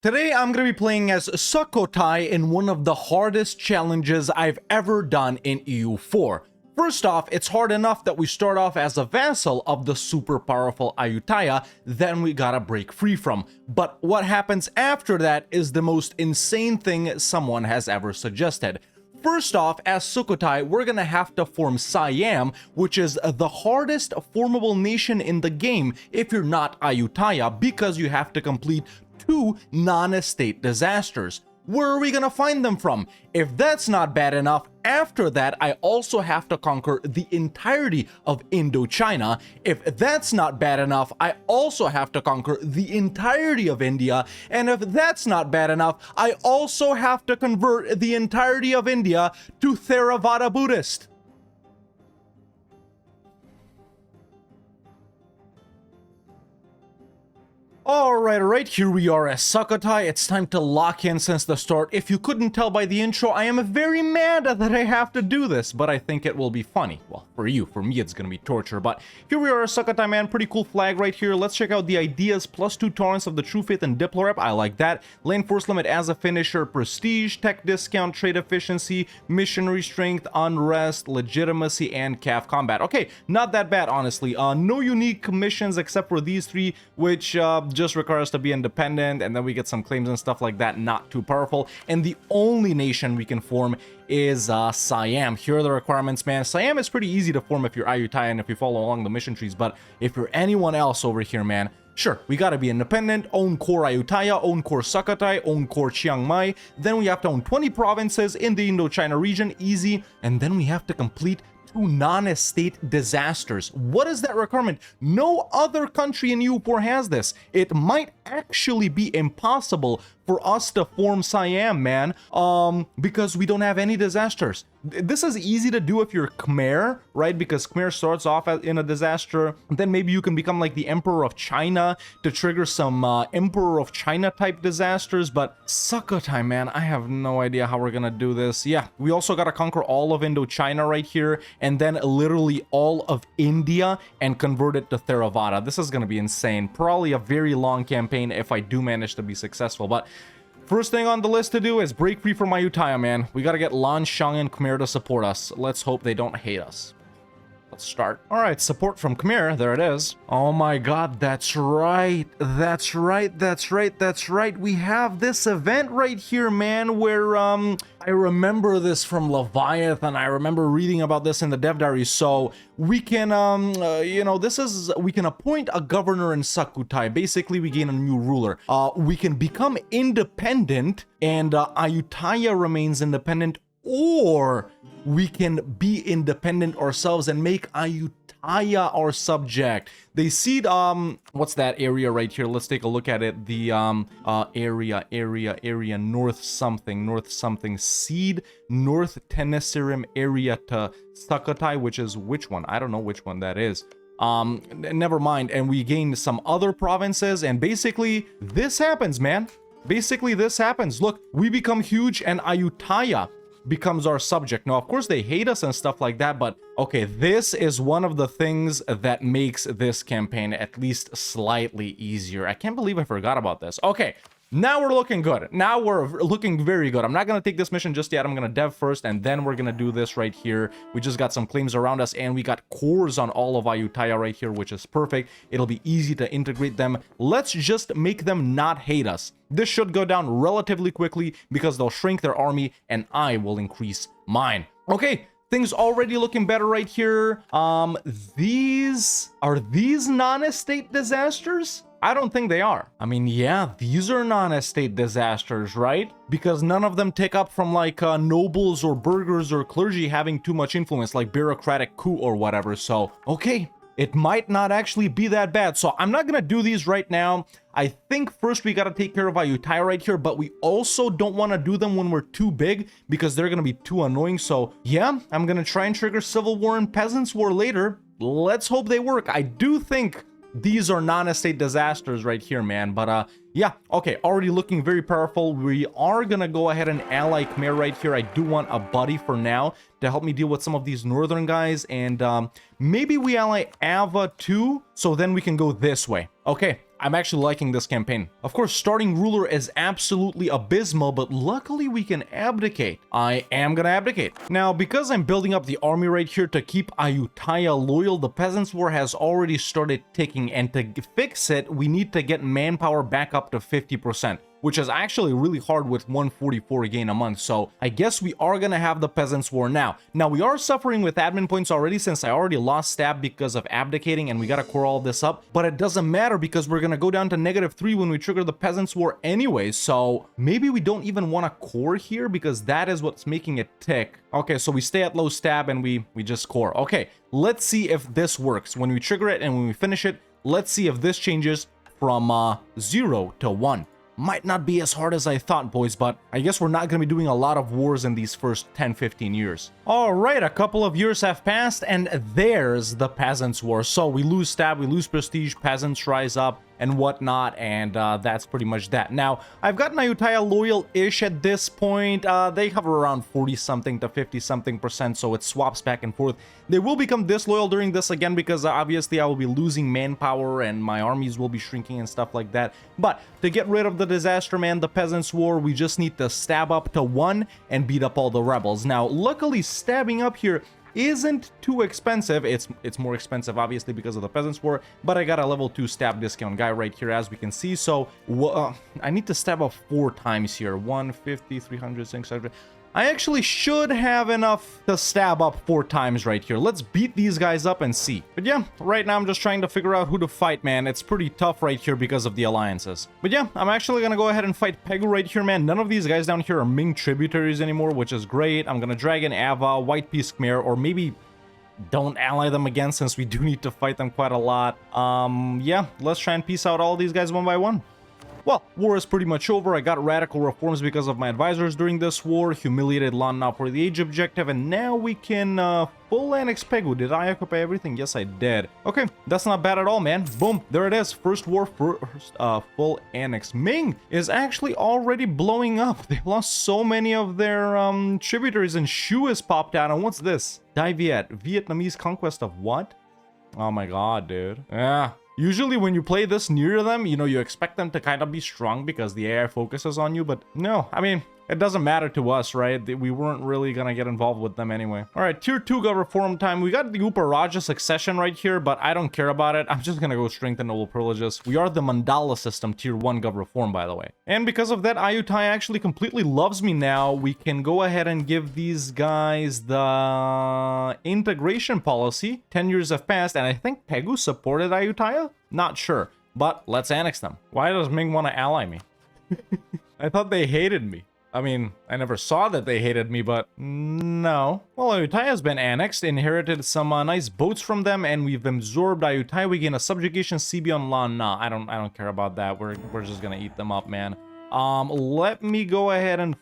Today I'm going to be playing as Sukhothai in one of the hardest challenges I've ever done in EU4. First off, it's hard enough that we start off as a vassal of the super powerful Ayutthaya, then we gotta break free from. But what happens after that is the most insane thing someone has ever suggested. First off, as Sukhothai, we're gonna have to form Siam, which is the hardest formable nation in the game if you're not Ayutthaya, because you have to complete 2 non-state disasters. Where are we gonna find them from? If that's not bad enough, after that I also have to conquer the entirety of Indochina. If that's not bad enough, I also have to conquer the entirety of India. And if that's not bad enough, I also have to convert the entirety of India to Theravada Buddhist. Alright, here we are as Sukhothai. It's time to lock in since the start. If you couldn't tell by the intro, I am very mad that I have to do this, but I think it will be funny. Well, for you, for me it's gonna be torture, but here we are as Sukhothai, man. Pretty cool flag right here. Let's check out the ideas. +2 tolerance of the True Faith and Diplorep. I like that. Lane force limit as a finisher. Prestige, tech discount, trade efficiency, missionary strength, unrest, legitimacy, and calf combat. Okay, not that bad, honestly. No unique missions except for these 3, which just require us to be independent, and then we get some claims and stuff like that. Not too powerful. And the only nation we can form is Siam. Here are the requirements, man. Siam is pretty easy to form if you're Ayutthaya and if you follow along the mission trees, but if you're anyone else over here, man, sure, we gotta be independent, own core Ayutthaya, own core Sukhothai, own core Chiang Mai, then we have to own 20 provinces in the Indochina region, easy, and then we have to complete 2 non-state disasters. What is that requirement? No other country in EU4 has this. It might actually be impossible for us to form Siam, man, because we don't have any disasters. This is easy to do if you're Khmer, right? Because Khmer starts off in a disaster, then maybe you can become like the Emperor of China to trigger some Emperor of China type disasters. But Sukhothai, man, I have no idea how we're gonna do this. Yeah, we also gotta conquer all of Indochina right here, and then literally all of India and convert it to Theravada. This is gonna be insane. Probably a very long campaign if I do manage to be successful, but first thing on the list to do is break free from Ayutthaya, man. We gotta get Lan, Shang, and Khmer to support us. Let's hope they don't hate us. Let's start. All right, support from Khmer. There it is. Oh my god, that's right. That's right. That's right. That's right. We have this event right here, man, where I remember this from Leviathan. I remember reading about this in the dev diary. So we can you know, we can appoint a governor in Sukhothai. Basically, we gain a new ruler. We can become independent and Ayutthaya remains independent, or we can be independent ourselves and make Ayutthaya our subject. They seed what's that area right here? Let's take a look at it. The area north something seed North Tenasserim area to Sukhothai, which is which one? I don't know which one that is. Never mind. And we gain some other provinces, and basically this happens, man. Basically this happens. Look, we become huge and Ayutthaya becomes our subject. Now, of course, they hate us and stuff like that, but okay, this is one of the things that makes this campaign at least slightly easier. I can't believe I forgot about this. Okay, now we're looking good. Now we're looking very good. I'm not gonna take this mission just yet. I'm gonna dev first, and then we're gonna do this right here. We just got some claims around us, and we got cores on all of Ayutthaya right here, which is perfect. It'll be easy to integrate them. Let's just make them not hate us. This should go down relatively quickly because they'll shrink their army and I will increase mine. Okay, things already looking better right here. Are these non-estate disasters? I don't think they are. I mean, yeah, these are non-estate disasters, right? Because none of them take up from like nobles or burghers or clergy having too much influence, like bureaucratic coup or whatever. So, okay, it might not actually be that bad. So I'm not gonna do these right now. I think first we gotta take care of Ayutthaya right here, but we also don't want to do them when we're too big because they're gonna be too annoying. So yeah, I'm gonna try and trigger Civil War and Peasants War later. Let's hope they work. I do think these are non-estate disasters right here, man. But yeah, okay, already looking very powerful. We are gonna go ahead and ally Khmer right here. I do want a buddy for now to help me deal with some of these northern guys, and maybe we ally Ava too, so then we can go this way. Okay, I'm actually liking this campaign. Of course, starting ruler is absolutely abysmal, but luckily we can abdicate. I am gonna abdicate. Now, because I'm building up the army right here to keep Ayutthaya loyal, the Peasants' War has already started ticking, and to fix it, we need to get manpower back up to 50%. Which is actually really hard with 144 gain a month, so I guess we are gonna have the Peasants' War now. Now, we are suffering with admin points already since I already lost stab because of abdicating, and we gotta core all this up, but it doesn't matter because we're gonna go down to -3 when we trigger the Peasants' War anyway, so maybe we don't even want to core here because that is what's making it tick. Okay, so we stay at low stab and we just core. Okay, let's see if this works. When we trigger it and when we finish it, let's see if this changes from 0 to 1. Might not be as hard as I thought, boys, but I guess we're not going to be doing a lot of wars in these first 10-15 years. Alright, a couple of years have passed, and there's the Peasants' War. So we lose stab, we lose prestige, peasants rise up, and whatnot, and that's pretty much that. Now, I've gotten Ayutthaya loyal-ish at this point. They hover around 40-something to 50-something%, so it swaps back and forth. They will become disloyal during this again because obviously I will be losing manpower and my armies will be shrinking and stuff like that. But to get rid of the disaster, man, the Peasants' War, we just need to stab up to 1 and beat up all the rebels. Now, luckily, stabbing up here isn't too expensive. It's more expensive obviously because of the Peasants' War, but I got a level 2 stab discount guy right here as we can see. So I need to stab up 4 times here. 150, 300, 600. I actually should have enough to stab up 4 times right here. Let's beat these guys up and see. But yeah, right now I'm just trying to figure out who to fight, man. It's pretty tough right here because of the alliances. But yeah, I'm actually gonna go ahead and fight Pegu right here, man. None of these guys down here are Ming tributaries anymore, which is great. I'm gonna drag in Ava, White Peace Khmer, or maybe don't ally them again since we do need to fight them quite a lot. Yeah, let's try and peace out all these guys one by one. Well, war is pretty much over. I got radical reforms because of my advisors during this war, humiliated Lan Na for the age objective, and now we can full annex Pegu. Did I occupy everything? Yes, I did. Okay, that's not bad at all, man. Boom, there it is. First war, first full annex. Ming is actually already blowing up. They lost so many of their tributaries, and Shu has popped out. And what's this? Dai Viet, Vietnamese conquest of what? Oh my god, dude. Yeah. Usually when you play this near them, you know, you expect them to kind of be strong because the AI focuses on you, but no, I mean, it doesn't matter to us, right? We weren't really gonna get involved with them anyway. All right, tier 2 got reform time. We got the Uparaja succession right here, but I don't care about it. I'm just gonna go strengthen noble privileges. We are the Mandala system, tier 1 gov reform, by the way. And because of that, Ayutthaya actually completely loves me now. We can go ahead and give these guys the integration policy. 10 years have passed, and I think Pegu supported Ayutthaya? Not sure, but let's annex them. Why does Ming want to ally me? I thought they hated me. I mean, I never saw that they hated me, but no. Well, Ayutthaya has been annexed, inherited some nice boats from them, and we've absorbed Ayutthaya. We gain a subjugation CB on Lan Na. I don't care about that. We're just gonna eat them up, man. Let me go ahead and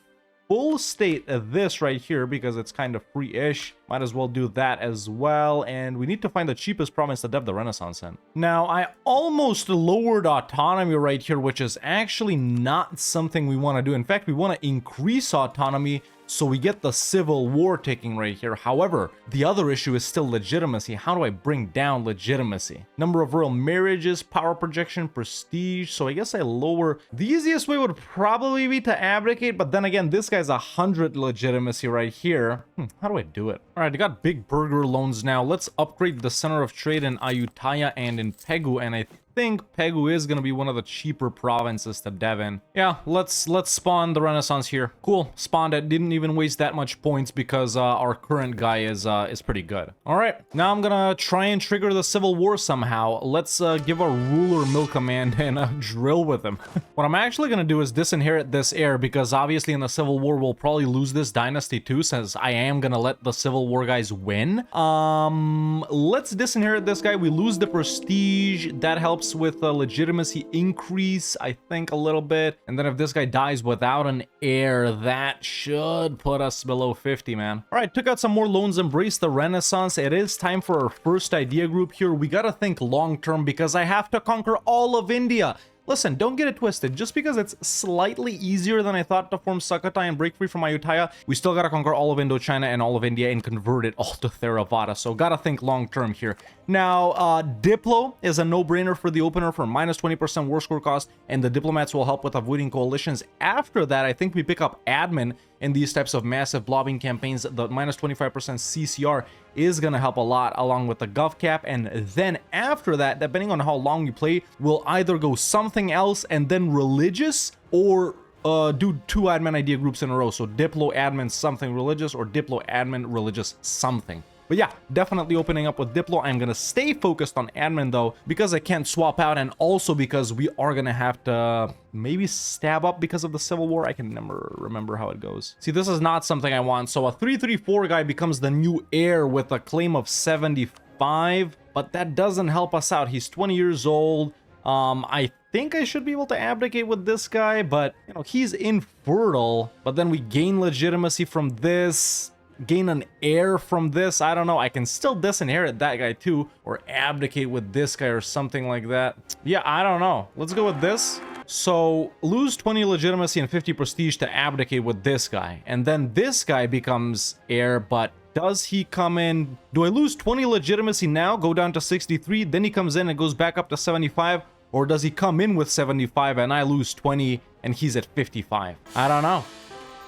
full state this right here because it's kind of free-ish. Might as well do that as well. And we need to find the cheapest province to dev the Renaissance in. Now, I almost lowered autonomy right here, which is actually not something we want to do. In fact, we want to increase autonomy so we get the civil war taking right here. However, the other issue is still legitimacy. How do I bring down legitimacy? Number of royal marriages, power projection, prestige. So I guess I lower. The easiest way would probably be to abdicate, but then again, this guy's 100 legitimacy right here. How do I do it? All right, I got big burger loans now. Let's upgrade the center of trade in Ayutthaya and in Pegu, and I think Pegu is gonna be one of the cheaper provinces to dev in. Yeah, let's spawn the Renaissance here. Cool, spawned it. Didn't even waste that much points because our current guy is pretty good. All right, now I'm gonna try and trigger the civil war somehow. Let's give a ruler mill command and drill with him. What I'm actually gonna do is disinherit this heir because obviously in the civil war we'll probably lose this dynasty too, since I am gonna let the civil war guys win. Let's disinherit this guy. We lose the prestige. That helps with a legitimacy increase, I think, a little bit. And then if this guy dies without an heir, that should put us below 50, man. All right, took out some more loans, embrace the Renaissance. It is time for our first idea group here. We gotta think long term because I have to conquer all of India. listen, don't get it twisted. Just because it's slightly easier than I thought to form Sukhothai and break free from Ayutthaya, we still gotta conquer all of Indochina and all of India and convert it all to Theravada. So gotta think long term here. Now, Diplo is a no-brainer for the opener for minus 20% war score cost, and the diplomats will help with avoiding coalitions. After that, I think we pick up admin in these types of massive blobbing campaigns. The minus 25% CCR is going to help a lot, along with the gov cap. And then after that, depending on how long we play, we'll either go something else and then religious, or do 2 admin idea groups in a row. So Diplo admin something religious, or Diplo admin religious something. But yeah, definitely opening up with Diplo. I'm going to stay focused on admin though, because I can't swap out, and also because we are going to have to maybe stab up because of the Civil War. I can never remember how it goes. See, this is not something I want. So a 334 guy becomes the new heir with a claim of 75, but that doesn't help us out. He's 20 years old. I think I should be able to abdicate with this guy, but you know, he's infertile, but then we gain legitimacy from this, gain an heir from this. I don't know. I can still disinherit that guy too, or abdicate with this guy or something like that. Yeah, I don't know. Let's go with this. So lose 20 legitimacy and 50 prestige to abdicate with this guy, and then this guy becomes heir. But does he come in? Do I lose 20 legitimacy now, go down to 63, then he comes in and goes back up to 75, or does he come in with 75 and I lose 20 and he's at 55? I don't know.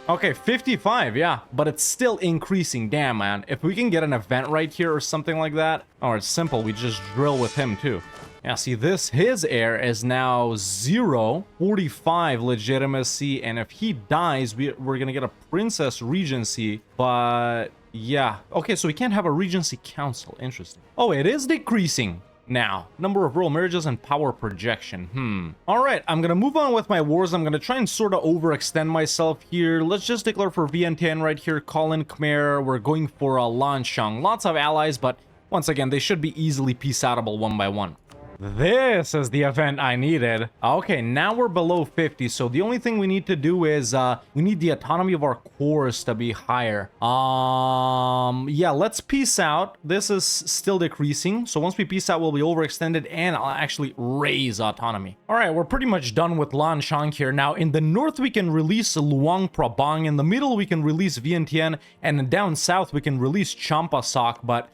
Okay, 55, yeah, but it's still increasing. Damn, man. If we can get an event right here or something like that, or it's simple, we just drill with him too. Yeah, see, his heir is now 0, 45 legitimacy, and if he dies, we're gonna get a princess regency, but yeah. Okay, so we can't have a regency council. Interesting. Oh, it is decreasing now. Number of royal marriages and power projection. All right, I'm gonna move on with my wars. I'm gonna try and sort of overextend myself here. Let's just declare for Vientiane right here. Call in Khmer. We're going for a Lanshang. Lots of allies, but once again, they should be easily peace outable one by one. This is the event I needed. Okay, now we're below 50, so the only thing we need to do is we need the autonomy of our cores to be higher. Yeah, let's peace out. This is still decreasing, so once we peace out, we'll be overextended, and I'll actually raise autonomy. All right, we're pretty much done with Lanshang here. Now, in the north, we can release Luang Prabang. In the middle, we can release Vientiane, and down south, we can release Champasak, but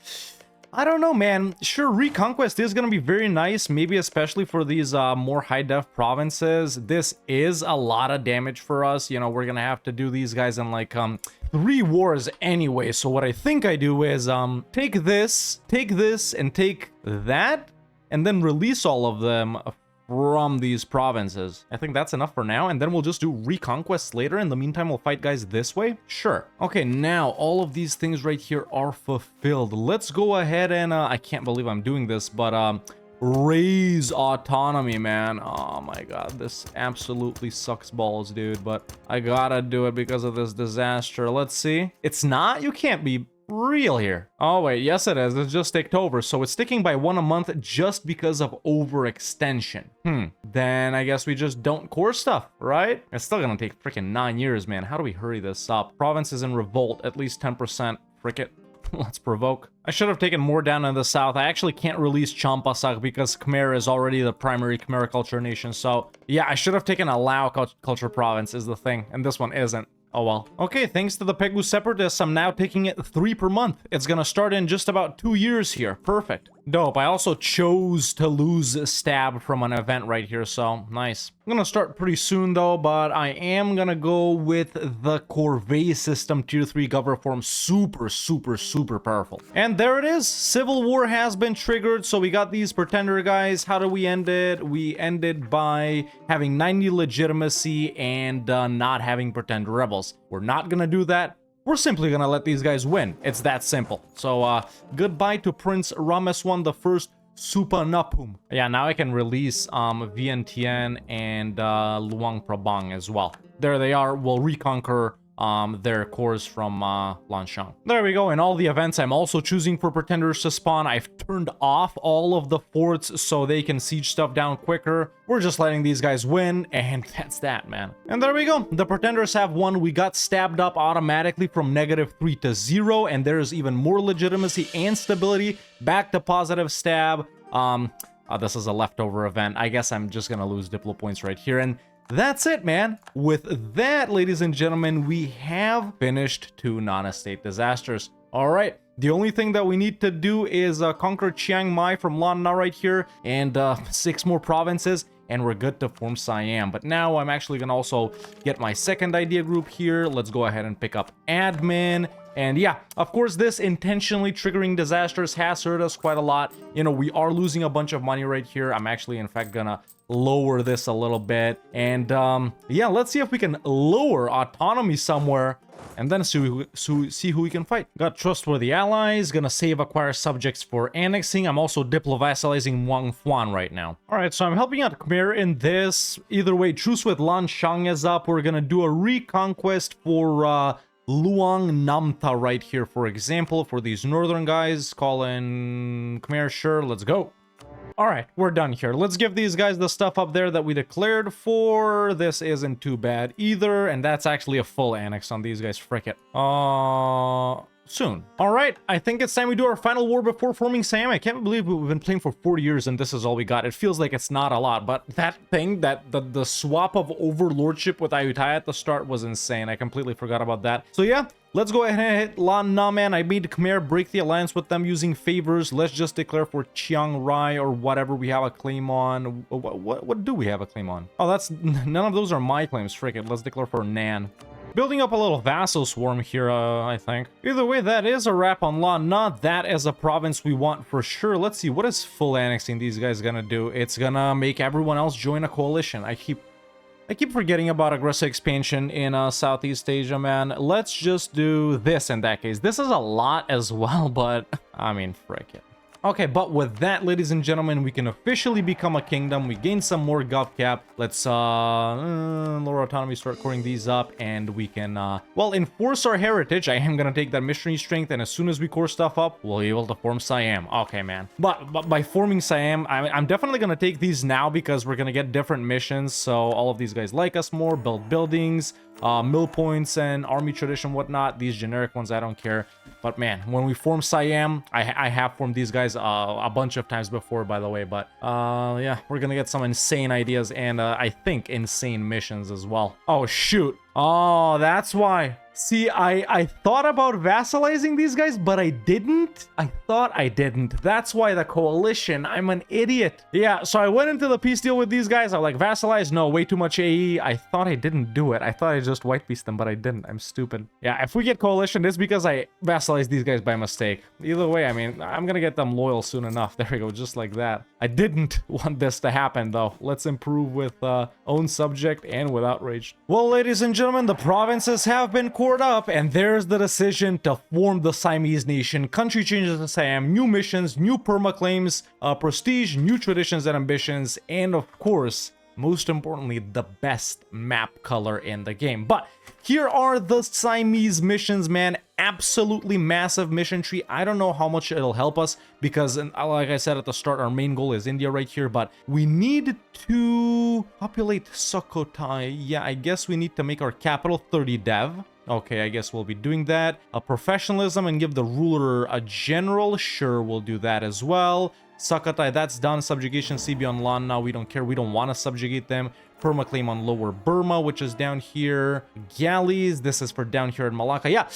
I don't know, man. Sure, Reconquest is going to be very nice, maybe especially for these more high-def provinces. This is a lot of damage for us. You know, we're going to have to do these guys in like 3 wars anyway. So what I think I do is take this, and take that, and then release all of them from these provinces. I think that's enough for now, and then we'll just do reconquests later. In the meantime, we'll fight guys this way. Sure. Okay, now all of these things right here are fulfilled. Let's go ahead and I can't believe I'm doing this, but raise autonomy, man. Oh my god, this absolutely sucks balls, dude, but I gotta do it because of this disaster. Let's see. It's not? You can't be real here. Oh wait, yes it is. It's just ticked over, so it's ticking by 1 a month just because of overextension. Then I guess we just don't core stuff, right? It's still gonna take freaking 9 years, man. How do we hurry this up? Provinces in revolt, at least 10%. Frick it. Let's provoke. I should have taken more down in the south. I actually can't release Champasak because Khmer is already the primary Khmer culture nation. So yeah, I should have taken a Lao culture province is the thing, and this one isn't. Oh well. Okay, thanks to the Pegu Separatists, I'm now taking it 3 per month. It's gonna start in just about 2 years here. Perfect. Dope. I also chose to lose stab from an event right here, so nice. I'm gonna start pretty soon though, but I am gonna go with the Corvée system tier 3 gov reform. Super powerful. And there it is. Civil War has been triggered, so we got these pretender guys. How do we end it? We ended by having 90 legitimacy and not having pretend rebels. We're not gonna do that. We're simply gonna let these guys win. It's that simple. So, goodbye to Prince Ramesh I First Supanapum. Yeah, now I can release Vientiane and Luang Prabang as well. There they are. We'll reconquer their cores from Lanshang. There we go. In all the events, I'm also choosing for pretenders to spawn. I've turned off all of the forts so they can siege stuff down quicker. We're just letting these guys win, and that's that, man. And there we go. The pretenders have won. We got stabbed up automatically from -3 to 0, and there's even more legitimacy and stability back to positive stab. This is a leftover event. I guess I'm just gonna lose Diplo points right here. And that's it, man. With that, ladies and gentlemen, we have finished 2 non-estate disasters. All right. The only thing that we need to do is conquer Chiang Mai from Lan Na right here, and 6 more provinces, and we're good to form Siam. But now I'm actually going to also get my second idea group here. Let's go ahead and pick up admin. And yeah, of course, this intentionally triggering disasters has hurt us quite a lot. You know, we are losing a bunch of money right here. I'm actually, in fact, gonna lower this a little bit. And yeah, let's see if we can lower autonomy somewhere, and then see who we can fight. Got trustworthy allies, gonna save acquire subjects for annexing. I'm also diplo-vassalizing Wang Fuan right now. All right, so I'm helping out Khmer in this. Either way, truce with Lan Shang is up. We're gonna do a reconquest for Luang Namtha right here, for example, for these northern guys. Call in Khmer, sure, let's go. All right, we're done here. Let's give these guys the stuff up there that we declared for. This isn't too bad either, and that's actually a full annex on these guys. Frick it. Soon. All right, I think it's time we do our final war before forming Siam. I can't believe we've been playing for 40 years and this is all we got. It feels like it's not a lot, but that thing, the swap of overlordship with Ayutthaya at the start was insane. I completely forgot about that. So yeah, let's go ahead and hit Lan Na, man. I made Khmer break the alliance with them using favors. Let's just declare for Chiang Rai or whatever we have a claim on. What do we have a claim on? Oh, that's none of those are my claims. Frick it. Let's declare for Nan. Building up a little vassal swarm here, I think. Either way, that is a wrap on Lan Na. That is a province we want for sure. Let's see, what is full annexing these guys gonna do? It's gonna make everyone else join a coalition. I keep forgetting about aggressive expansion in Southeast Asia, man. Let's just do this in that case. This is a lot as well, but I mean, frick it. Okay, but with that, ladies and gentlemen, we can officially become a kingdom. We gain some more gov cap. Let's lower autonomy, start coring these up, and we can well, enforce our heritage. I am gonna take that missionary strength, and as soon as we core stuff up, we'll be able to form Siam. Okay, man. But by forming Siam, I'm definitely gonna take these now because we're gonna get different missions. So all of these guys like us more, build buildings, mill points, and army tradition, whatnot. These generic ones, I don't care. But man, when we form Siam, I have formed these guys a bunch of times before, by the way. But yeah, we're gonna get some insane ideas and I think insane missions as well. Oh shoot. Oh, that's why. See, I thought about vassalizing these guys, but I didn't. I thought I didn't. That's why the coalition. I'm an idiot. Yeah, so I went into the peace deal with these guys. I'm like, vassalize? No, way too much AE. I thought I didn't do it. I thought I just white pieced them, but I didn't. I'm stupid. Yeah, if we get coalition, it's because I vassalized these guys by mistake. Either way, I mean, I'm gonna get them loyal soon enough. There we go, just like that. I didn't want this to happen, though. Let's improve with own subject and with outrage. Well, ladies and gentlemen, the provinces have been up, and there's the decision to form the Siamese nation. Country changes to Siam, new missions, new perma-claims, prestige, new traditions and ambitions, and of course, most importantly, the best map color in the game. But here are the Siamese missions, man. Absolutely massive mission tree. I don't know how much it'll help us because, like I said at the start, our main goal is India right here, but we need to populate Sukhothai. Yeah, I guess we need to make our capital 30 dev. Okay, I guess we'll be doing that. A professionalism and give the ruler a general. Sure, we'll do that as well. Sukhothai, that's done. Subjugation CB on Lan Na. We don't care. We don't want to subjugate them. Permaclaim on Lower Burma, which is down here. Galleys, this is for down here in Malacca. Yeah,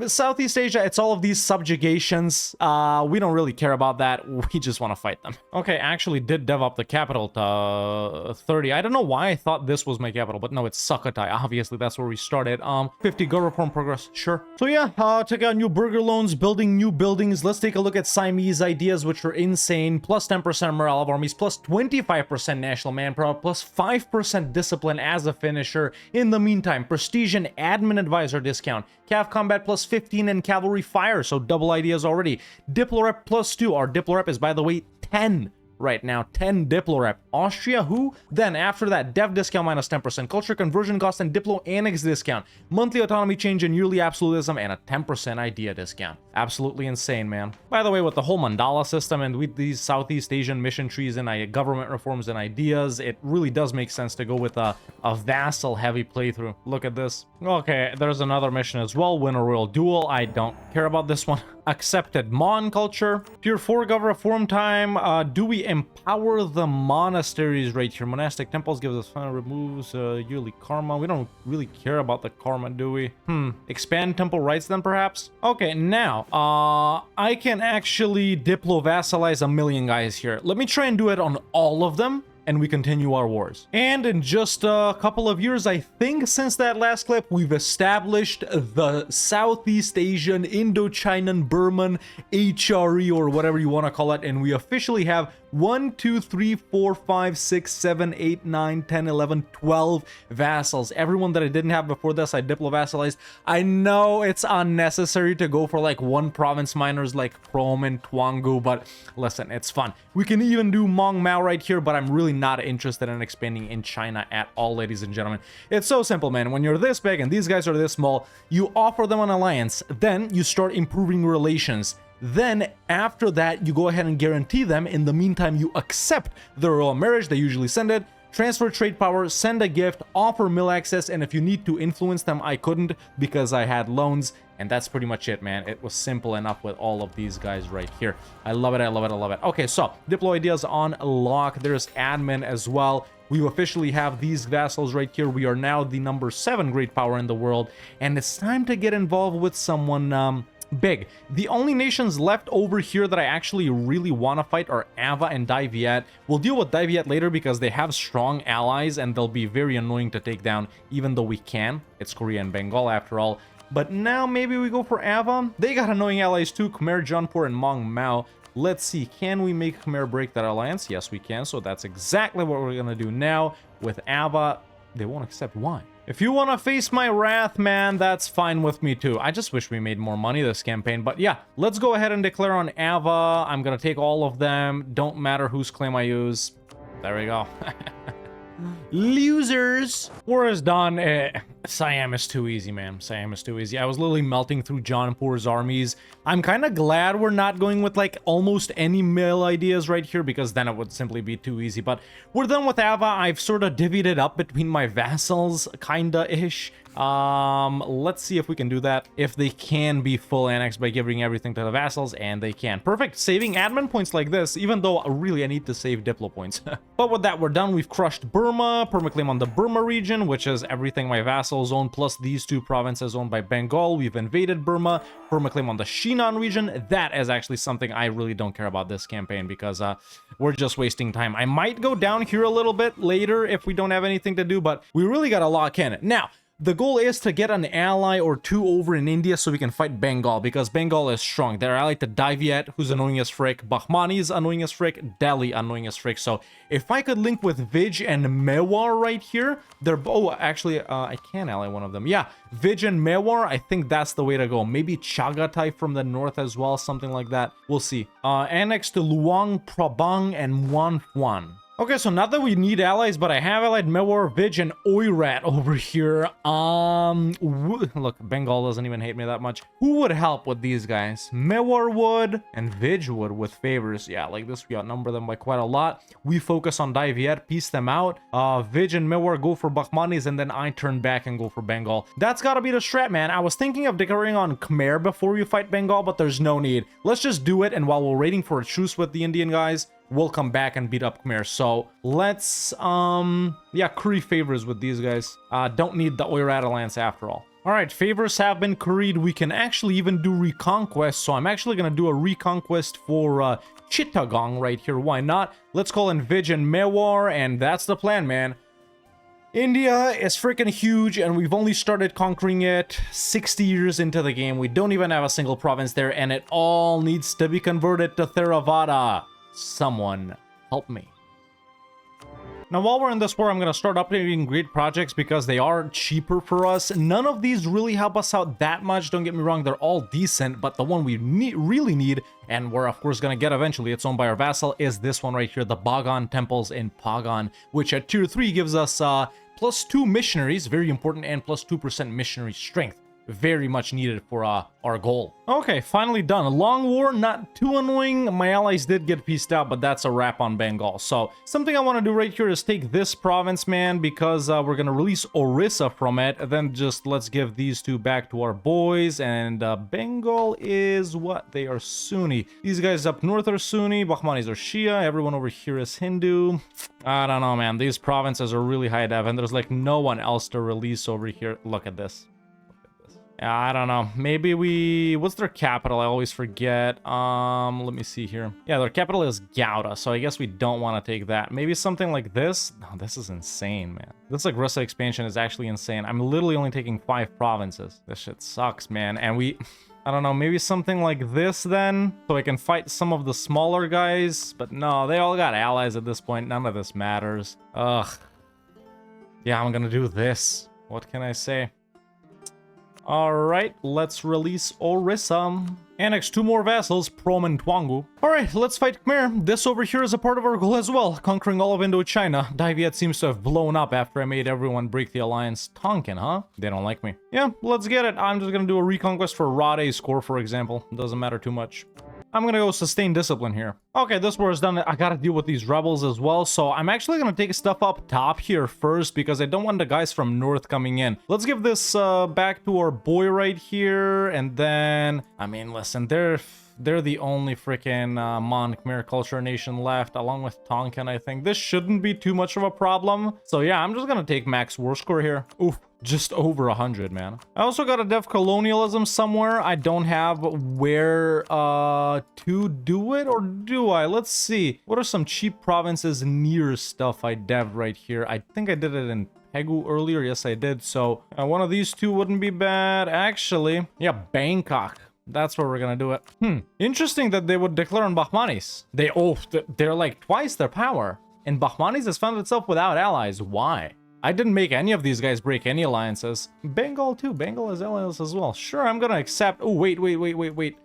Southeast Asia, it's all of these subjugations. We don't really care about that. We just want to fight them. Okay, actually did dev up the capital to 30. I don't know why I thought this was my capital, but no, it's Sukhothai. Obviously, that's where we started. 50 go reform progress, sure. So yeah, check out new burger loans, building new buildings. Let's take a look at Siamese ideas, which are insane. Plus 10% morale of armies, plus 25% national manpower, plus 5% discipline as a finisher. In the meantime, prestige and admin advisor discount. Cav combat plus 15 and cavalry fire, so double ideas already. Diplorep plus 2. Our Diplorep is, by the way, 10 right now. 10 Diplorep. Austria, who? Then after that, dev discount minus 10%, culture conversion cost and Diplo annex discount, monthly autonomy change and yearly absolutism, and a 10% idea discount. Absolutely insane, man. By the way, with the whole mandala system and with these Southeast Asian mission trees and government reforms and ideas, it really does make sense to go with a vassal heavy playthrough. Look at this. Okay, there's another mission as well. Win a royal duel. I don't care about this one. Accepted Mon culture. Tier 4 gov reform time. Do we empower the monasteries right here. Monastic temples gives us removes yearly karma. We don't really care about the karma, do we? Expand temple rights then, perhaps? Okay, now, I can actually diplo-vassalize a million guys here. Let me try and do it on all of them, and we continue our wars. And in just a couple of years, I think since that last clip, we've established the Southeast Asian, Indochinan, Burman, HRE, or whatever you want to call it, and we officially have 1, 2, 3, 4, 5, 6, 7, 8, 9, 10, 11, 12 vassals. Everyone that I didn't have before this, I diplo-vassalized. I know it's unnecessary to go for like one province minors like Chrome and Twangu, but listen, it's fun. We can even do Mong Mao right here, but I'm really not interested in expanding in China at all, ladies and gentlemen. It's so simple, man. When you're this big and these guys are this small, you offer them an alliance, then you start improving relations. Then after that, you go ahead and guarantee them. In the meantime, you accept the royal marriage. They usually send it. Transfer trade power, send a gift, offer mill access, and if you need to influence them, I couldn't because I had loans. And that's pretty much it, man. It was simple enough with all of these guys right here. I love it, I love it, I love it. Okay, so Diplo ideas on lock. There's admin as well. We officially have these vassals right here. We are now the number 7 great power in the world. And it's time to get involved with someone big. The only nations left over here that I actually really want to fight are Ava and Dai Viet. We'll deal with Dai Viet later because they have strong allies and they'll be very annoying to take down, even though we can. It's Korea and Bengal after all. But now maybe we go for Ava. They got annoying allies too, Khmer, Jaunpur, and Mong Mao. Let's see, can we make Khmer break that alliance? Yes, we can. So that's exactly what we're gonna do now with Ava. They won't accept. Why? If you want to face my wrath, man, that's fine with me too. I just wish we made more money this campaign. But yeah, let's go ahead and declare on Ava. I'm gonna take all of them. Don't matter whose claim I use. There we go. Losers. War is done. Siam is too easy, man. Siam is too easy. I was literally melting through Jaunpur's armies. I'm kind of glad we're not going with like almost any mill ideas right here because then it would simply be too easy. But we're done with Ava. I've sort of divvied it up between my vassals, kinda-ish. Let's see if we can do that. If they can be full annexed by giving everything to the vassals, and they can. Perfect. Saving admin points like this, even though really I need to save Diplo points. But with that, we're done. We've crushed Burma, permaclaim on the Burma region, which is everything my vassals own, plus these 2 provinces owned by Bengal. We've invaded Burma, permaclaim on the Shinan region. That is actually something I really don't care about this campaign because we're just wasting time. I might go down here a little bit later if we don't have anything to do, but we really gotta lock in. Now, the goal is to get an ally or 2 over in India so we can fight Bengal, because Bengal is strong. They're allied to Dai Viet, who's annoying as frick, Bahmani is annoying as frick, Delhi annoying as frick. So if I could link with Vij and Mewar right here, they're... Oh, actually, I can ally one of them. Yeah, Vij and Mewar, I think that's the way to go. Maybe Chagatai from the north as well, something like that. We'll see. Annex to Luang, Prabang, and Wanhuan. Okay, so not that we need allies, but I have allied Mewar, Vij, and Oirat over here. Look, Bengal doesn't even hate me that much. Who would help with these guys? Mewar would, and Vij would with favors. Yeah, like this, we outnumber them by quite a lot. We focus on Dai Viet, piece them out. Vij and Mewar go for Bahmanis, and then I turn back and go for Bengal. That's gotta be the strat, man. I was thinking of declaring on Khmer before we fight Bengal, but there's no need. Let's just do it, and while we're waiting for a truce with the Indian guys, we'll come back and beat up Khmer. So let's, yeah, curry favors with these guys. Don't need the Oirat alliance after all. All right, favors have been curried. We can actually even do reconquest. So I'm actually going to do a reconquest for Chittagong right here. Why not? Let's call in Vij and Mewar, and that's the plan, man. India is freaking huge, and we've only started conquering it 60 years into the game. We don't even have a single province there, and it all needs to be converted to Theravada. Someone help me. Now, while we're in this war, I'm going to start updating great projects because they are cheaper for us. None of these really help us out that much. Don't get me wrong, they're all decent, but the one we really need, and we're of course going to get eventually, it's owned by our vassal, is this one right here, the Bagan Temples in Pagan, which at tier 3 gives us +2 missionaries, very important, and +2% missionary strength. very much needed for our goal. Okay, finally done. A long war, not too annoying. My allies did get pieced out, but that's a wrap on Bengal. So something I want to do right here is take this province, man, because we're going to release Orissa from it. And then just let's give these two back to our boys. And Bengal is what? They are Sunni. These guys up north are Sunni. Bahmanis are Shia. Everyone over here is Hindu. I don't know, man. These provinces are really high dev, and there's like no one else to release over here. Look at this. I don't know. Maybe what's their capital? I always forget. Let me see here. Yeah, their capital is Gouda, so I guess we don't want to take that. Maybe something like this. No, this is insane, man. This aggressive expansion is actually insane. I'm literally only taking 5 provinces. This shit sucks, man. And I don't know, maybe something like this then, so I can fight some of the smaller guys. But no, they all got allies at this point. None of this matters. Ugh. Yeah, I'm gonna do this. What can I say? Alright, let's release Orissa. Annex 2 more vassals, Prom and Twangu. Alright, let's fight Khmer. This over here is a part of our goal as well, conquering all of Indochina. Daiviet seems to have blown up after I made everyone break the alliance. Tonkin, huh? They don't like me. Yeah, let's get it. I'm just gonna do a reconquest for Rade's core, for example. Doesn't matter too much. I'm gonna go sustain discipline here. Okay, this war is done. I gotta deal with these rebels as well, so I'm actually gonna take stuff up top here first because I don't want the guys from north coming in. Let's give this back to our boy right here, and then, I mean, listen, they're the only freaking Mon Khmer culture nation left, along with Tonkin, I think. This shouldn't be too much of a problem. So yeah, I'm just gonna take max war score here. Oof. Just over 100, man. I also got a dev colonialism somewhere. I don't have where to do it, or do I? Let's see. What are some cheap provinces near stuff I dev'd right here? I think I did it in Pegu earlier. Yes, I did. So one of these two wouldn't be bad. Actually, yeah, Bangkok. That's where we're gonna do it. Interesting that they would declare on Bahmanis. They're like twice their power. And Bahmanis has found itself without allies. Why? I didn't make any of these guys break any alliances. Bengal too. Bengal has allies as well. Sure, I'm gonna accept. Oh, wait.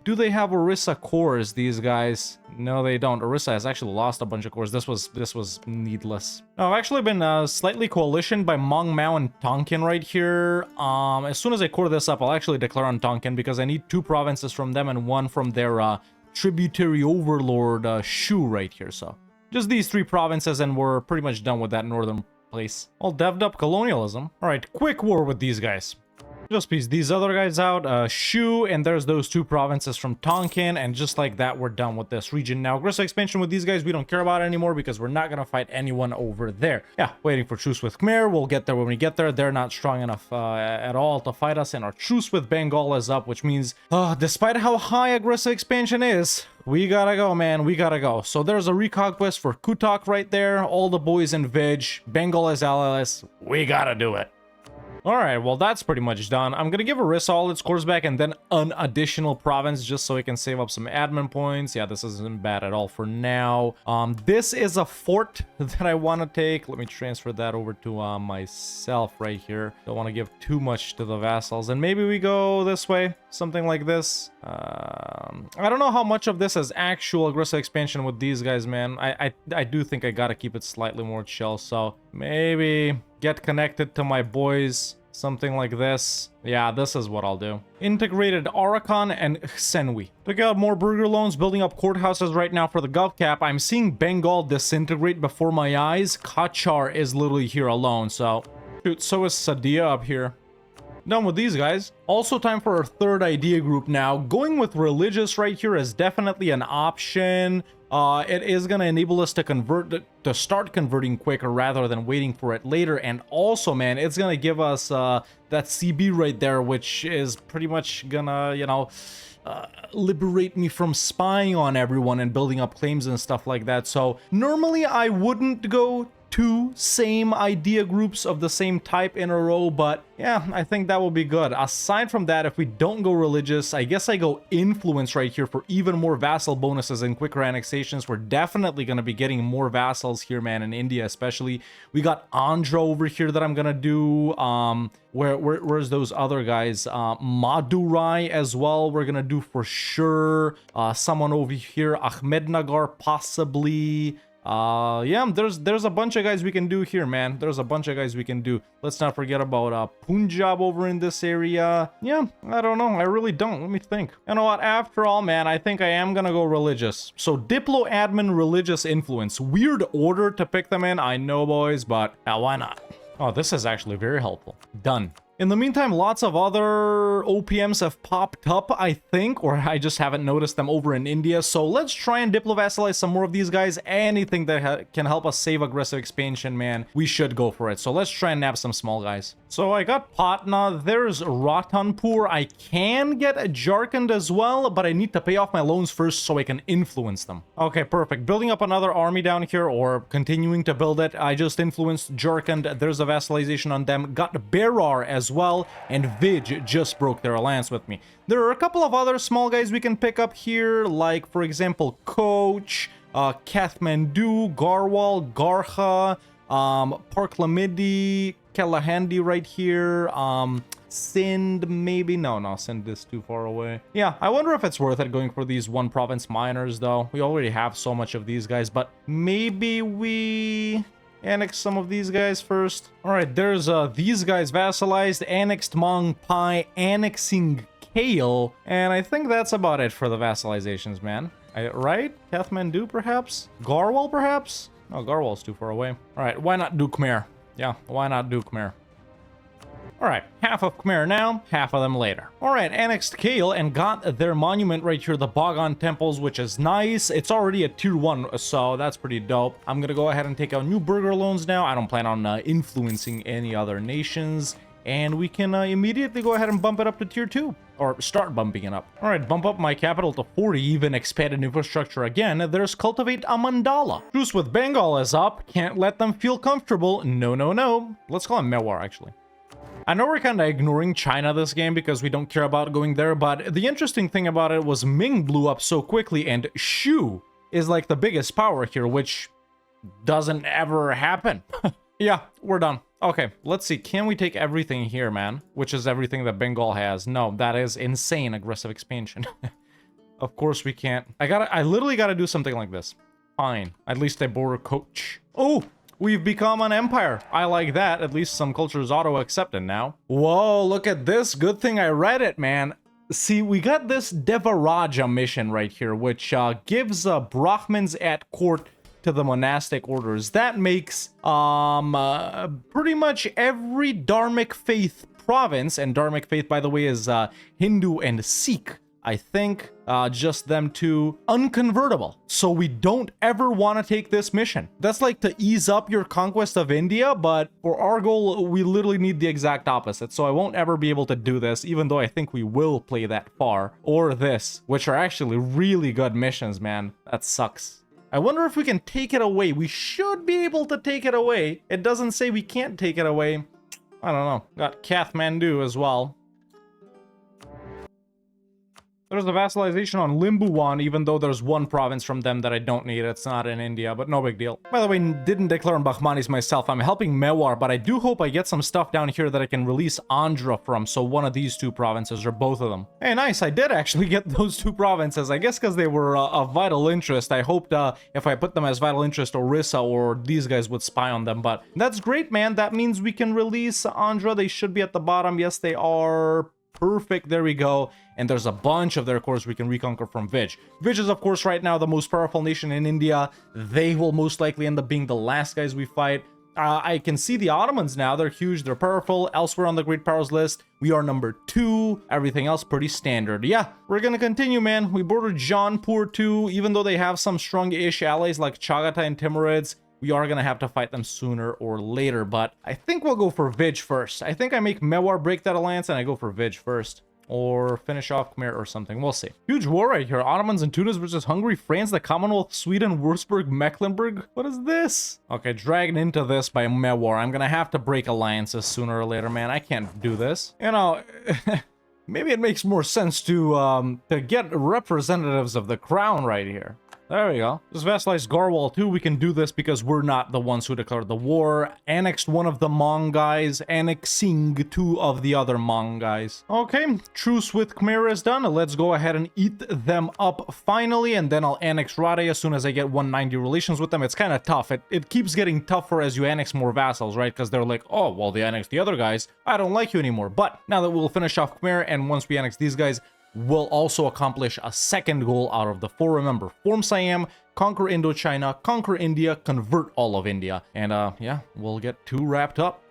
Do they have Orissa cores, these guys? No, they don't. Orissa has actually lost a bunch of cores. This was needless. No, I've actually been slightly coalitioned by Mong Mao and Tonkin right here. As soon as I core this up, I'll actually declare on Tonkin because I need 2 provinces from them and 1 from their tributary overlord Shu right here. So just these 3 provinces and we're pretty much done with that northern place. All dev'd up colonialism. All right, quick war with these guys. Just piece these other guys out, Shu, and there's those 2 provinces from Tonkin, and just like that, we're done with this region. Now, aggressive expansion with these guys, we don't care about anymore because we're not gonna fight anyone over there. Yeah, waiting for truce with Khmer. We'll get there when we get there. They're not strong enough at all to fight us, and our truce with Bengal is up, which means, despite how high aggressive expansion is, we gotta go, man. We gotta go. So there's a reconquest for Kutak right there. All the boys in Vij. Bengal as allies. We gotta do it. Alright, well that's pretty much done. I'm gonna give Orissa all its cores back and then an additional province just so we can save up some admin points. Yeah, this isn't bad at all for now. This is a fort that I want to take. Let me transfer that over to myself right here. Don't want to give too much to the vassals. And maybe we go this way, something like this. I don't know how much of this is actual aggressive expansion with these guys, man. I do think I gotta keep it slightly more chill, so maybe get connected to my boys, something like this. Yeah, this is what I'll do. Integrated Arakan and Senwi. Took out more burger loans, building up courthouses right now for the Gulf Cap. I'm seeing Bengal disintegrate before my eyes. Kachar is literally here alone, so... Shoot, so is Sadia up here. Done with these guys. Also time for our 3rd idea group now. Going with religious right here is definitely an option. It is going to enable us to start converting quicker rather than waiting for it later. And also, man, it's going to give us that CB right there, which is pretty much gonna, you know, liberate me from spying on everyone and building up claims and stuff like that. So normally I wouldn't go 2 same idea groups of the same type in a row, but yeah, I think that will be good. Aside from that, if we don't go religious, I guess I go influence right here for even more vassal bonuses and quicker annexations. We're definitely going to be getting more vassals here, man, in India especially. We got Andhra over here that I'm going to do. Where's those other guys? Madurai as well, we're going to do for sure. Someone over here, Ahmednagar possibly. Yeah, there's a bunch of guys we can do here, man. There's a bunch of guys we can do. Let's not forget about Punjab over in this area. Yeah, I don't know. I really don't. Let me think. You know what? After all, man, I think I am gonna go religious. So Diplo admin religious influence. Weird order to pick them in, I know, boys, but why not? Oh, this is actually very helpful. Done. In the meantime, lots of other OPMs have popped up, I think, or I just haven't noticed them over in India. So let's try and diplo-vassalize some more of these guys. Anything that can help us save aggressive expansion, man, we should go for it. So let's try and nab some small guys. So I got Patna, there's Ratanpur. I can get Jharkhand as well, but I need to pay off my loans first so I can influence them. Okay, perfect. Building up another army down here, or continuing to build it. I just influenced Jharkhand. There's a vassalization on them. Got Berar as well, and Vij just broke their alliance with me. There are a couple of other small guys we can pick up here, like, for example, Koch, Kathmandu, Garhwal, Garha, Parklamidi, Kalahandi right here, Sindh maybe? No, Sindh is too far away. Yeah, I wonder if it's worth it going for these one province miners, though. We already have so much of these guys, but maybe we annex some of these guys first. All right, there's these guys vassalized, annexed Mong Pai, annexing Kale, and I think that's about it for the vassalizations, man. Right? Kathmandu, perhaps? Garhwal, perhaps? No, Garhwal's too far away. All right, why not do Khmer? Yeah, why not do Khmer? All right, half of Khmer now, half of them later. All right, annexed Kale and got their monument right here, the Bagan Temples, which is nice. It's already a tier 1, so that's pretty dope. I'm gonna go ahead and take out new burgher loans now. I don't plan on influencing any other nations. And we can immediately go ahead and bump it up to tier 2. Or start bumping it up. All right, bump up my capital to 40, even expanded infrastructure again. There's cultivate a mandala. Truce with Bengal is up. Can't let them feel comfortable. No. Let's call him Mewar, actually. I know we're kind of ignoring China this game because we don't care about going there, but the interesting thing about it was Ming blew up so quickly, and Shu is like the biggest power here, which doesn't ever happen. Yeah, we're done. Okay, let's see. Can we take everything here, man? Which is everything that Bengal has. No, that is insane aggressive expansion. Of course we can't. I literally gotta do something like this. Fine. At least I border Koch. Oh! We've become an empire. I like that. At least some cultures auto-accepted now. Whoa, look at this. Good thing I read it, man. See, we got this Devaraja mission right here, which gives Brahmins at court to the monastic orders. That makes pretty much every Dharmic faith province, and Dharmic faith, by the way, is Hindu and Sikh, I think, just them two, unconvertible. So we don't ever want to take this mission. That's like to ease up your conquest of India, but for our goal, we literally need the exact opposite. So I won't ever be able to do this, even though I think we will play that far. Or this, which are actually really good missions, man. That sucks. I wonder if we can take it away. We should be able to take it away. It doesn't say we can't take it away. I don't know. Got Kathmandu as well. There's a vassalization on Limbuwan, even though there's one province from them that I don't need. It's not in India, but no big deal. By the way, didn't declare on Bahmanis myself. I'm helping Mewar, but I do hope I get some stuff down here that I can release Andhra from, so one of these two provinces, or both of them. Hey, nice, I did actually get those two provinces, I guess because they were of vital interest. I hoped if I put them as vital interest, Orissa or these guys would spy on them, but that's great, man. That means we can release Andhra. They should be at the bottom. Yes, they are. Perfect, there we go. And there's a bunch of their cores we can reconquer from Vij. Vij is, of course, right now the most powerful nation in India. They will most likely end up being the last guys we fight. I can see the Ottomans now. They're huge, they're powerful. Elsewhere on the Great Powers list, we are number 2. Everything else pretty standard. Yeah, we're gonna continue, man. We border Jaunpur too, even though they have some strong-ish allies like Chagatai and Timurids. We are going to have to fight them sooner or later, but I think we'll go for Vij first. I think I make Mewar break that alliance and I go for Vij first. Or finish off Khmer or something. We'll see. Huge war right here. Ottomans and Tunis versus Hungary, France, the Commonwealth, Sweden, Würzburg, Mecklenburg. What is this? Okay, dragged into this by Mewar. I'm going to have to break alliances sooner or later, man. I can't do this. You know, maybe it makes more sense to get representatives of the crown right here. There we go. Just vassalize Garwal too. We can do this because we're not the ones who declared the war. Annexed one of the Hmong guys, annexing two of the other Hmong guys. Okay, truce with Khmer is done. Let's go ahead and eat them up finally, and then I'll annex Rade as soon as I get 190 relations with them. It's kind of tough. It keeps getting tougher as you annex more vassals, right? Because they're like, oh, well, they annexed the other guys. I don't like you anymore. But now that we'll finish off Khmer, and once we annex these guys, we'll also accomplish a second goal out of the four. Remember, form Siam, conquer Indochina, conquer India, convert all of India. And yeah, we'll get two wrapped up.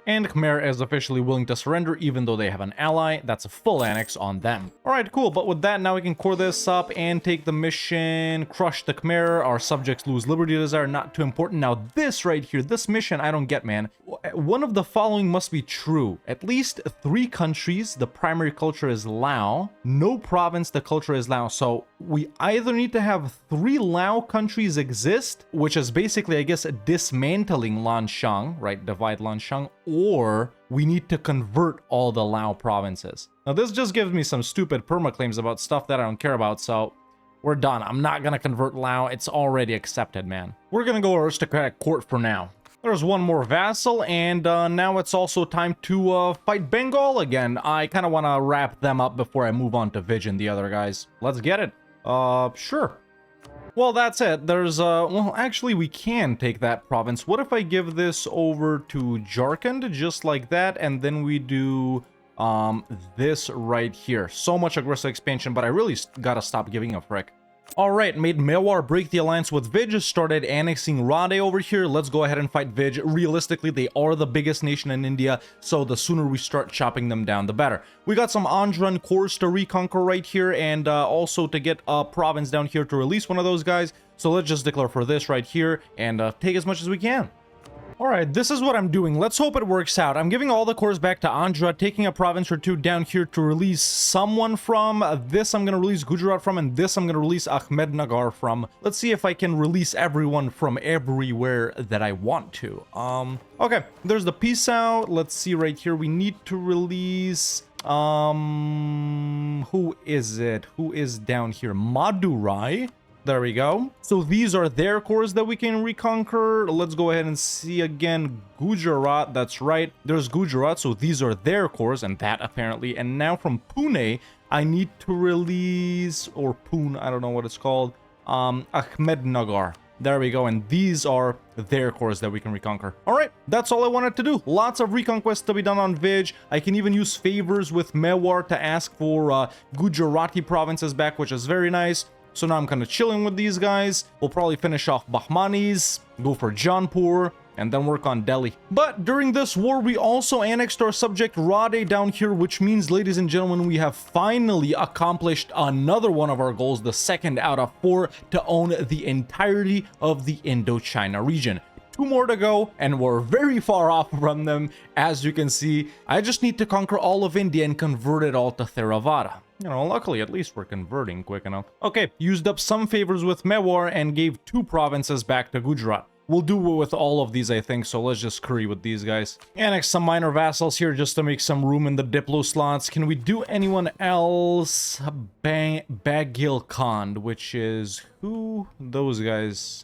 And Khmer is officially willing to surrender even though they have an ally. That's a full annex on them. Alright, cool. But with that, now we can core this up and take the mission, crush the Khmer. Our subjects lose liberty desire, not too important. Now this right here, this mission, I don't get, man. One of the following must be true. At least 3 countries, the primary culture is Lao. No province, the culture is Lao. So we either need to have 3 Lao countries exist, which is basically, I guess, dismantling Lanshang, right? Divide Lanshang, or we need to convert all the Lao provinces. Now this just gives me some stupid permaclaims about stuff that I don't care about, so we're done. I'm not gonna convert Lao. It's already accepted, man. We're gonna go aristocratic court for now. There's one more vassal, and now it's also time to fight Bengal again. I kind of want to wrap them up before I move on to Vij and the other guys. Let's get it. Sure. Well, that's it. There's, well, actually, we can take that province. What if I give this over to Jharkhand, just like that, and then we do, this right here. So much aggressive expansion, but I really gotta stop giving a frick. Alright, made Mewar break the alliance with Vij, started annexing Rade over here. Let's go ahead and fight Vij. Realistically, they are the biggest nation in India, so the sooner we start chopping them down, the better. We got some Andhran cores to reconquer right here, and also to get a province down here to release one of those guys. So let's just declare for this right here, and take as much as we can. Alright, this is what I'm doing. Let's hope it works out. I'm giving all the cores back to Andhra, taking a province or two down here to release someone from. This I'm going to release Gujarat from, and this I'm going to release Ahmednagar from. Let's see if I can release everyone from everywhere that I want to. Okay, there's the peace out. Let's see right here. We need to release... who is it? Who is down here? Madurai. There we go. So these are their cores that we can reconquer. Let's go ahead and see again. Gujarat, that's right. There's Gujarat, so these are their cores, and that apparently. And now from Pune, I need to release, or Pune, I don't know what it's called, Ahmednagar. There we go, and these are their cores that we can reconquer. Alright, that's all I wanted to do. Lots of reconquests to be done on Vij. I can even use favors with Mewar to ask for Gujarati provinces back, which is very nice. So now I'm kind of chilling with these guys. We'll probably finish off Bahmanis, go for Jaunpur, and then work on Delhi. But during this war, we also annexed our subject Rade down here, which means, ladies and gentlemen, we have finally accomplished another one of our goals, the second out of 4, to own the entirety of the Indochina region. 2 more to go, and we're very far off from them. As you can see, I just need to conquer all of India and convert it all to Theravada. You know, luckily, at least we're converting quick enough. Okay, used up some favors with Mewar and gave 2 provinces back to Gujarat. We'll do it with all of these, I think, so let's just curry with these guys. Annex some minor vassals here just to make some room in the Diplo slots. Can we do anyone else? Bagil Khan, which is who? Those guys.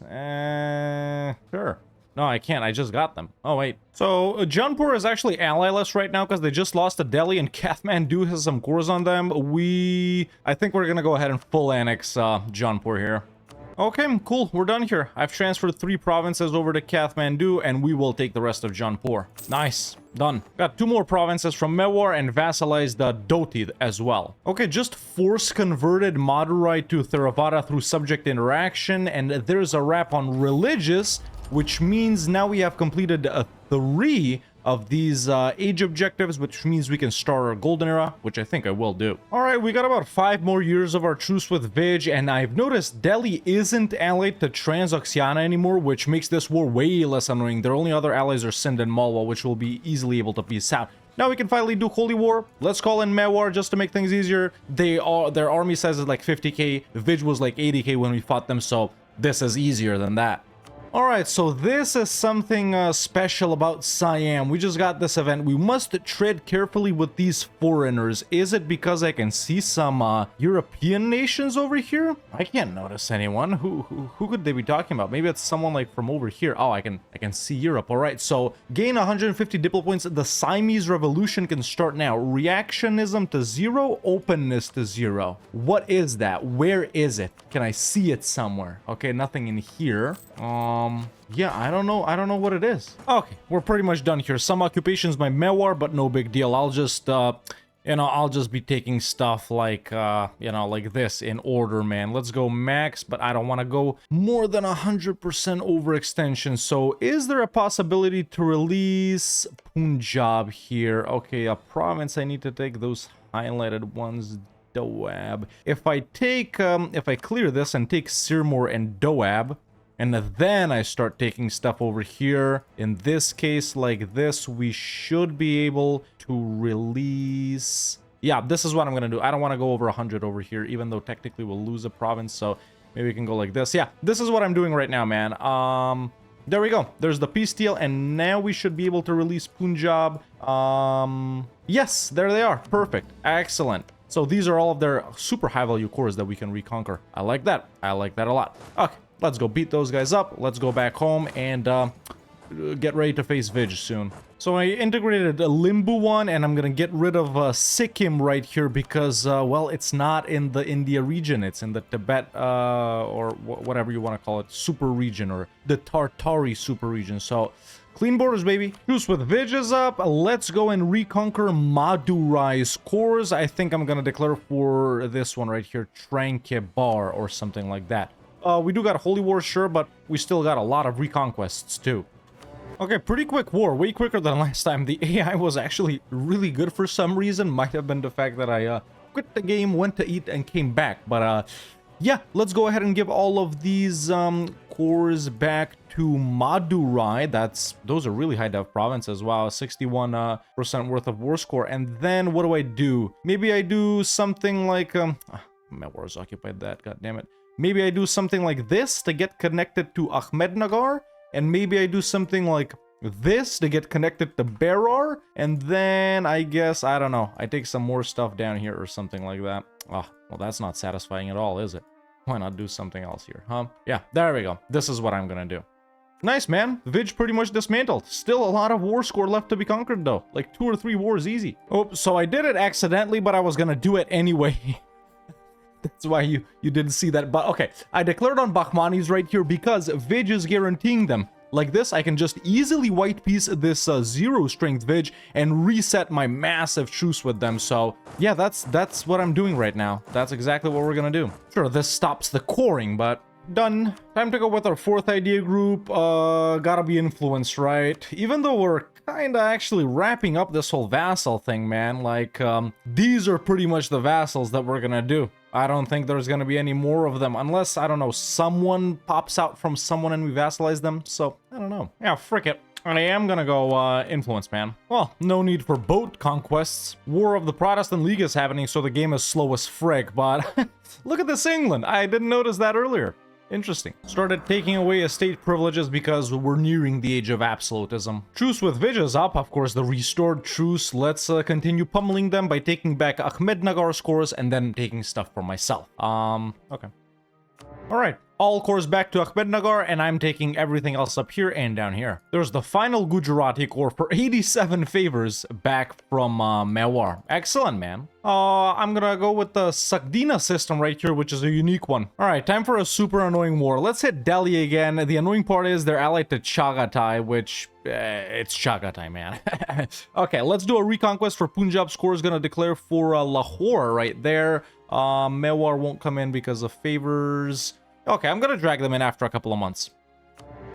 Sure. No, I can't. I just got them. Oh, wait. So, Jaunpur is actually allyless right now because they just lost to Delhi and Kathmandu has some cores on them. I think we're going to go ahead and full annex Jaunpur here. Okay, cool. We're done here. I've transferred 3 provinces over to Kathmandu, and we will take the rest of Jaunpur. Nice. Done. Got 2 more provinces from Mewar and vassalized the Doti as well. Okay, just force converted Madurai to Theravada through subject interaction, and there's a wrap on religious, which means now we have completed 3 of these age objectives, which means we can start our golden era, which I think I will do. Alright, we got about 5 more years of our truce with Vij, and I've noticed Delhi isn't allied to Transoxiana anymore, which makes this war way less annoying. Their only other allies are Sindh and Malwa, which will be easily able to peace out. Now we can finally do Holy War. Let's call in Mewar just to make things easier. Their army size is like 50k. Vij was like 80k when we fought them, so this is easier than that. Alright, so this is something special about Siam. We just got this event. We must tread carefully with these foreigners. Is it because I can see some European nations over here? I can't notice anyone. Who could they be talking about? Maybe it's someone like from over here. Oh, I can see Europe. Alright, so gain 150 diplo points. The Siamese revolution can start now. Reactionism to 0, openness to 0. What is that? Where is it? Can I see it somewhere? Okay, nothing in here. Yeah, I don't know what it is. Okay, we're pretty much done here. Some occupations by Mewar, but no big deal. I'll just, I'll just be taking stuff like, like this in order, man. Let's go max, but I don't want to go more than 100% overextension. So is there a possibility to release Punjab here? Okay, a province, I need to take those highlighted ones. Doab. If I take, if I clear this and take Sirmur and Doab, and then I start taking stuff over here. In this case, like this, we should be able to release... Yeah, this is what I'm going to do. I don't want to go over 100 over here, even though technically we'll lose a province. So maybe we can go like this. Yeah, this is what I'm doing right now, man. There we go. There's the peace deal. And now we should be able to release Punjab. Yes, there they are. Perfect. Excellent. So these are all of their super high value cores that we can reconquer. I like that. I like that a lot. Okay. Let's go beat those guys up. Let's go back home and get ready to face Vij soon. So I integrated a Limbu one, and I'm gonna get rid of Sikkim right here because, well, it's not in the India region. It's in the Tibet, or whatever you want to call it, super region, or the Tartari super region. So clean borders, baby. Truce with Vij is up. Let's go and reconquer Madurai's cores. I think I'm gonna declare for this one right here, Tranquebar or something like that. We do got a Holy War, sure, but we still got a lot of reconquests, too. Okay, pretty quick war. Way quicker than last time. The AI was actually really good for some reason. Might have been the fact that I quit the game, went to eat, and came back. But, yeah, let's go ahead and give all of these cores back to Madurai. Those are really high dev provinces. Wow, 61% worth of war score. And then what do? Maybe I do something like... my war's occupied that, god damn it. Maybe I do something like this to get connected to Ahmednagar, and maybe I do something like this to get connected to Berar, and then I guess, I don't know, I take some more stuff down here or something like that. Oh, well, that's not satisfying at all, is it? Why not do something else here, huh? Yeah, there we go. This is what I'm gonna do. Nice, man. Vij pretty much dismantled. Still a lot of war score left to be conquered, though. Like 2 or 3 wars easy. Oh, so I did it accidentally, but I was gonna do it anyway. That's why you didn't see that. But okay, I declared on Bahmanis right here because Vij is guaranteeing them. Like this, I can just easily white piece this 0 strength Vij and reset my massive truce with them. So yeah, that's what I'm doing right now. That's exactly what we're gonna do. Sure, this stops the coring, but done. Time to go with our 4th idea group. Gotta be influenced, right? Even though we're kinda actually wrapping up this whole vassal thing, man. Like, these are pretty much the vassals that we're gonna do. I don't think there's gonna be any more of them unless, I don't know, someone pops out from someone and we vassalize them. So, I don't know. Yeah, frick it. I am gonna go influence, man. Well, no need for boat conquests. War of the Protestant League is happening, so the game is slow as frick, but look at this England. I didn't notice that earlier. Interesting. Started taking away estate privileges because we're nearing the age of absolutism. Truce with Vij is up, of course, the restored truce. Let's continue pummeling them by taking back Ahmednagar scores and then taking stuff for myself. Okay. Alright. All cores back to Ahmednagar, and I'm taking everything else up here and down here. There's the final Gujarati core for 87 favors back from Mewar. Excellent, man. I'm gonna go with the Sakdina system right here, which is a unique one. Alright, time for a super annoying war. Let's hit Delhi again. The annoying part is they're allied to Chagatai, which... it's Chagatai, man. Okay, let's do a reconquest for Punjab. Score is gonna declare for Lahore right there. Mewar won't come in because of favors. Okay, I'm gonna drag them in after a couple of months.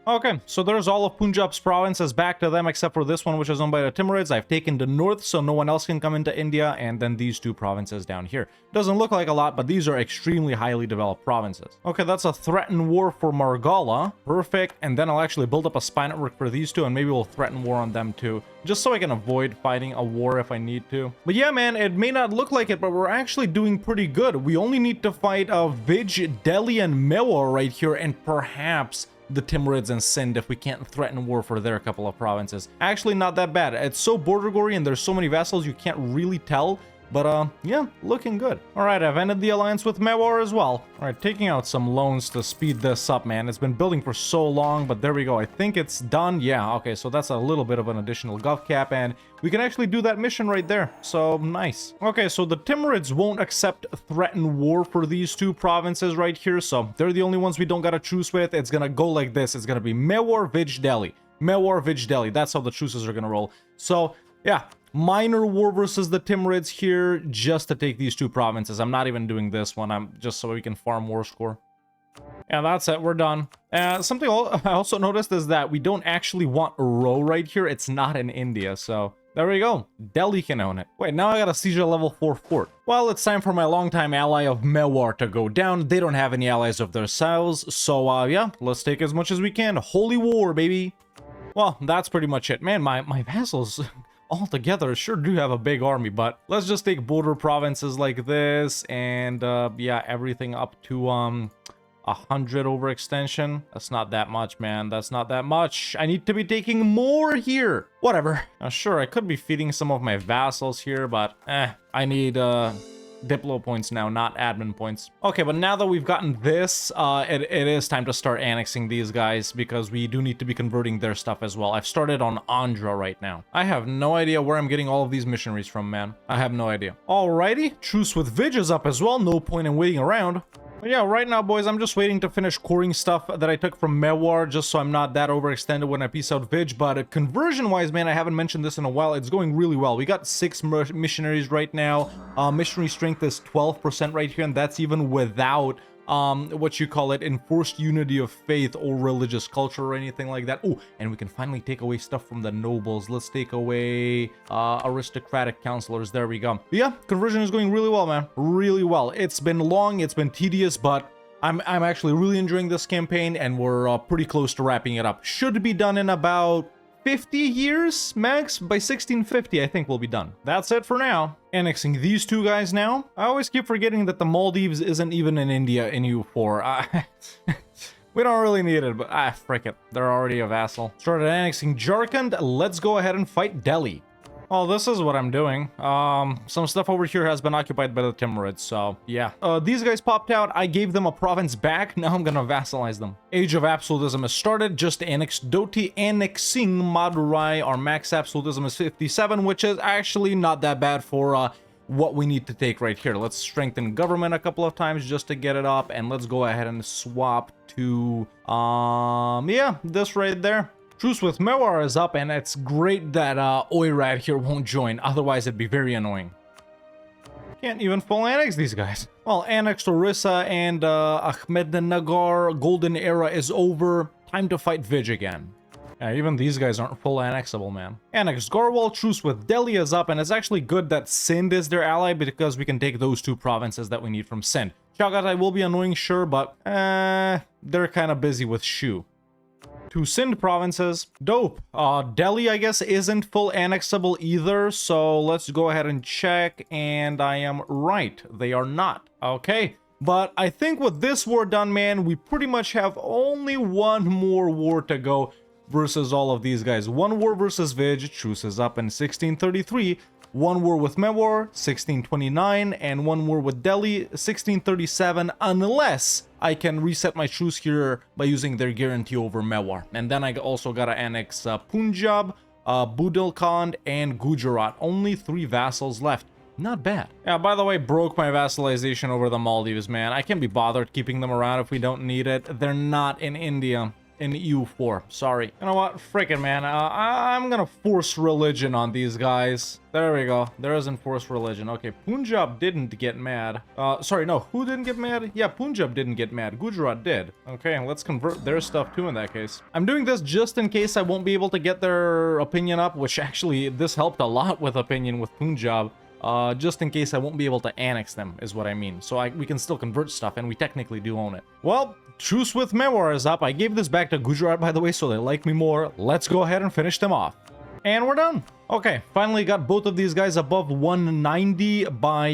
Okay, so there's all of Punjab's provinces back to them except for this one, which is owned by the Timurids. I've taken the north, so no one else can come into India, and then these 2 provinces down here. Doesn't look like a lot, but these are extremely highly developed provinces. Okay, that's a threatened war for Margala. Perfect, and then I'll actually build up a spy network for these 2, and maybe we'll threaten war on them too, just so I can avoid fighting a war if I need to. But yeah, man, it may not look like it, but we're actually doing pretty good. We only need to fight Vij, Delhi, and Mewar right here, and perhaps the Timurids and Sindh if we can't threaten war for their couple of provinces. Actually, not that bad. It's so border-gory and there's so many vassals you can't really tell. But, yeah, looking good. Alright, I've ended the alliance with Mewar as well. Alright, taking out some loans to speed this up, man. It's been building for so long, but there we go. I think it's done. Yeah, okay, so that's a little bit of an additional gov cap, and we can actually do that mission right there. So, nice. Okay, so the Timurids won't accept threatened war for these two provinces right here, so they're the only ones we don't got a truce with. It's gonna go like this. It's gonna be Mewar, Vij, Delhi. Mewar, Vij, Delhi. That's how the truces are gonna roll. So, yeah. Minor war versus the Timurids here, just to take these two provinces. I'm not even doing this one. I'm just so we can farm war score. Yeah, that's it. We're done. Something I also noticed is that we don't actually want a row right here. It's not in India, so there we go. Delhi can own it. Wait, now I got a siege at level 4 fort. Well, it's time for my longtime ally of Mewar to go down. They don't have any allies of themselves, so yeah, let's take as much as we can. Holy war, baby. Well, that's pretty much it. Man, my vassals altogether sure do have a big army, but let's just take border provinces like this and yeah, everything up to 100 overextension. That's not that much, man. That's not that much. I need to be taking more here. Whatever. Sure, I could be feeding some of my vassals here, but I need Diplo points now, not admin points. Okay, but now that we've gotten this, it is time to start annexing these guys because we do need to be converting their stuff as well. I've started on Andhra right now. I have no idea where I'm getting all of these missionaries from, man. I have no idea. Alrighty, truce with Vij is up as well. No point in waiting around. But yeah, right now, boys, I'm just waiting to finish coring stuff that I took from Mewar, just so I'm not that overextended when I piece out Vij. But conversion-wise, man, I haven't mentioned this in a while. It's going really well. We got 6 missionaries right now. Missionary strength is 12% right here, and that's even without what you call it, enforced unity of faith or religious culture or anything like that. Oh, and we can finally take away stuff from the nobles. Let's take away aristocratic counselors. There we go. But yeah, conversion is going really well, man. Really well. It's been long, it's been tedious, but I'm actually really enjoying this campaign, and we're pretty close to wrapping it up. Should be done in about 50 years max. By 1650 I think we'll be done. That's it for now. Annexing these two guys now. I always keep forgetting that the Maldives isn't even in India in EU4. We don't really need it, but frick it, they're already a vassal. Started annexing Jharkhand. Let's go ahead and fight Delhi. Well, this is what I'm doing. Some stuff over here has been occupied by the Timurids, so yeah. These guys popped out. I gave them a province back. Now I'm gonna vassalize them. Age of Absolutism has started. Just annexed Doti, annexing Madurai. Our max absolutism is 57, which is actually not that bad for what we need to take right here. Let's strengthen government a couple of times just to get it up, and let's go ahead and swap to yeah, this right there. Truce with Mewar is up, and it's great that Oirad here won't join, otherwise it'd be very annoying. Can't even full annex these guys. Well, annexed Orissa and Ahmednagar golden era is over. Time to fight Vij again. Yeah, even these guys aren't full annexable, man. Annexed Garhwal, truce with Delhi is up, and it's actually good that Sindh is their ally because we can take those two provinces that we need from Sindh. Chagatai will be annoying, sure, but they're kind of busy with Shu. 2 Sindh provinces. Dope. Delhi, I guess, isn't full annexable either, so let's go ahead and check, and I am right. They are not. Okay. But I think with this war done, man, we pretty much have only one more war to go versus all of these guys. One war versus Vij, truce is up in 1633. One war with Mewar, 1629, and one war with Delhi, 1637, unless I can reset my truce here by using their guarantee over Mewar. And then I also gotta annex Punjab, Budelkhand, and Gujarat. Only 3 vassals left. Not bad. Yeah, by the way, broke my vassalization over the Maldives, man. I can't be bothered keeping them around if we don't need it. They're not in India. In EU4, sorry. You know what? Frickin' man, I'm gonna force religion on these guys. There we go. There is enforced religion. Okay, Punjab didn't get mad. Sorry, no, who didn't get mad? Yeah, Punjab didn't get mad. Gujarat did. Okay, let's convert their stuff too in that case. I'm doing this just in case I won't be able to get their opinion up, which actually, this helped a lot with opinion with Punjab. Just in case I won't be able to annex them, is what I mean. So we can still convert stuff, and we technically do own it. Well, truce with Mewar is up. I gave this back to Gujarat, by the way, so they like me more. Let's go ahead and finish them off. And we're done. Okay, finally got both of these guys above 190 by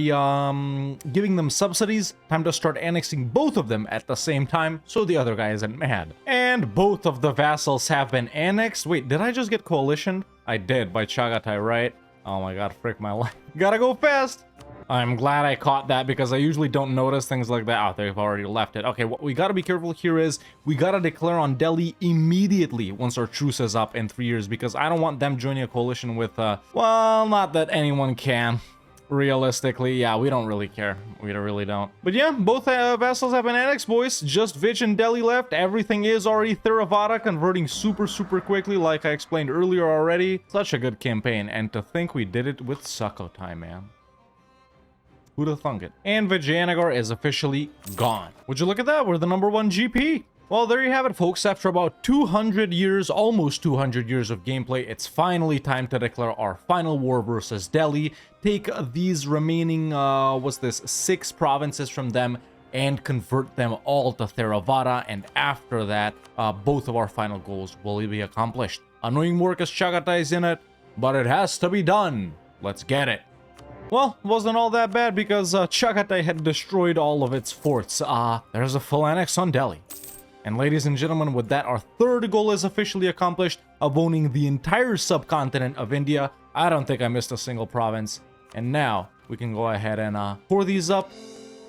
giving them subsidies. Time to start annexing both of them at the same time so the other guy isn't mad. And both of the vassals have been annexed. Wait, did I just get coalitioned? I did by Chagatai, right? Oh my god, frick my life. Gotta go fast. I'm glad I caught that because I usually don't notice things like that. Oh, they've already left it. Okay, what we gotta be careful here is we gotta declare on Delhi immediately once our truce is up in 3 years because I don't want them joining a coalition with, well, not that anyone can. Realistically, yeah, we don't really care. We really don't. But yeah, both vassals have been annexed, boys. Just Vich and Delhi left. Everything is already Theravada, converting super quickly, like I explained earlier already. Such a good campaign, and to think we did it with Sukhothai, man. Who'da thunk it? And Vijayanagar is officially gone. Would you look at that? We're the #1 GP. Well, there you have it, folks. After about 200 years, almost 200 years of gameplay, it's finally time to declare our final war versus Delhi. Take these remaining, 6 provinces from them and convert them all to Theravada. And after that, both of our final goals will be accomplished. Annoying work as Chagatai is in it, but it has to be done. Let's get it. Well, wasn't all that bad because Chagatai had destroyed all of its forts. There's a full annex on Delhi. And ladies and gentlemen, with that, our third goal is officially accomplished of owning the entire subcontinent of India. I don't think I missed a single province. And now we can go ahead and pour these up,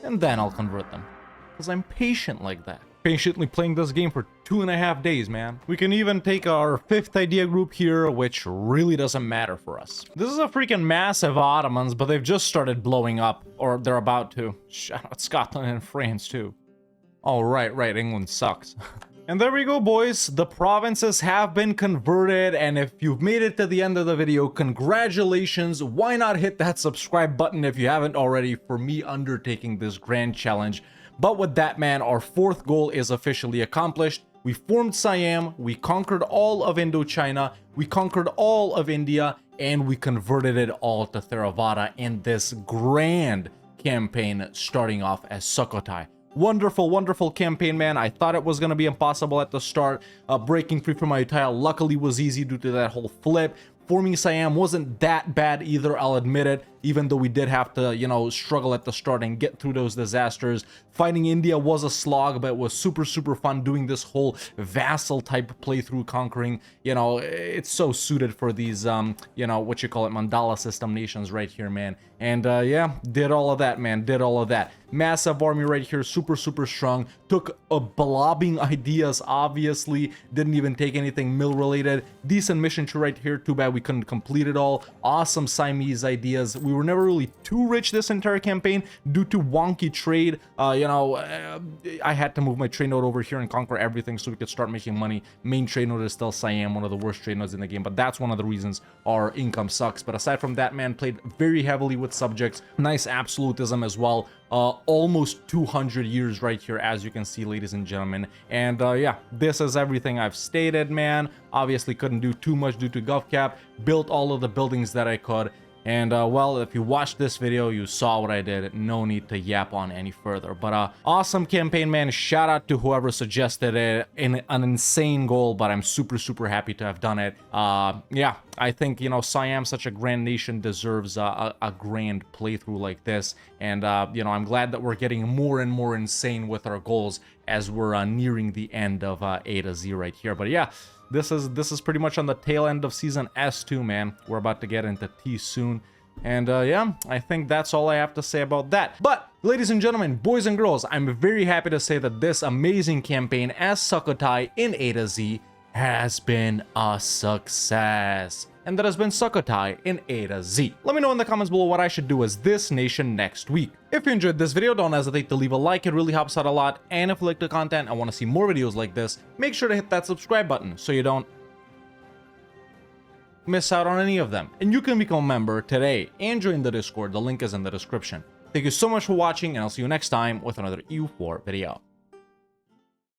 and then I'll convert them. Because I'm patient like that. Patiently playing this game for 2.5 days, man. We can even take our 5th idea group here, which really doesn't matter for us. This is a freaking massive Ottomans, but they've just started blowing up, or they're about to. Shout out Scotland and France too. Oh, right, England sucks. And there we go, boys. The provinces have been converted, and if you've made it to the end of the video, congratulations. Why not hit that subscribe button if you haven't already for me undertaking this grand challenge. But with that, man, our 4th goal is officially accomplished. We formed Siam, we conquered all of Indochina, we conquered all of India, and we converted it all to Theravada in this grand campaign starting off as Sukhothai. Wonderful, wonderful campaign, man. I thought it was going to be impossible at the start. Breaking free from Ayutthaya luckily was easy due to that whole flip. Forming Siam wasn't that bad either, I'll admit it, even though we did have to, you know, struggle at the start and get through those disasters. Fighting India was a slog, but it was super fun doing this whole vassal type playthrough, conquering, you know, it's so suited for these, you know, what you call it, mandala system nations right here, man. And yeah, did all of that, man, did all of that. Massive army right here, super strong. Took a blobbing ideas, obviously. Didn't even take anything mill related. Decent mission tree right here, too bad we couldn't complete it all. Awesome Siamese ideas. We were never really too rich this entire campaign due to wonky trade. You know, I had to move my trade node over here and conquer everything so we could start making money. Main trade node is still Siam, one of the worst trade nodes in the game, but that's one of the reasons our income sucks. But aside from that, man, played very heavily with subjects. Nice absolutism as well. Almost 200 years right here, as you can see, ladies and gentlemen. And yeah, this is everything I've stated, man. Obviously couldn't do too much due to GovCap. Built all of the buildings that I could. And well, if you watched this video, you saw what I did. No need to yap on any further. But awesome campaign, man. Shout out to whoever suggested it. An insane goal, but I'm super happy to have done it. Yeah, I think, you know, Siam, such a grand nation, deserves a grand playthrough like this. And, you know, I'm glad that we're getting more and more insane with our goals as we're nearing the end of A to Z right here. But yeah, this is pretty much on the tail end of Season S2, man. We're about to get into T soon. And yeah, I think that's all I have to say about that. But, ladies and gentlemen, boys and girls, I'm very happy to say that this amazing campaign as Sukhothai in A to Z has been a success. And that has been Sukhothai in A to Z. Let me know in the comments below what I should do as this nation next week. If you enjoyed this video, don't hesitate to leave a like, it really helps out a lot. And if you like the content and want to see more videos like this, make sure to hit that subscribe button so you don't miss out on any of them. And you can become a member today and join the Discord, the link is in the description. Thank you so much for watching, and I'll see you next time with another EU4 video.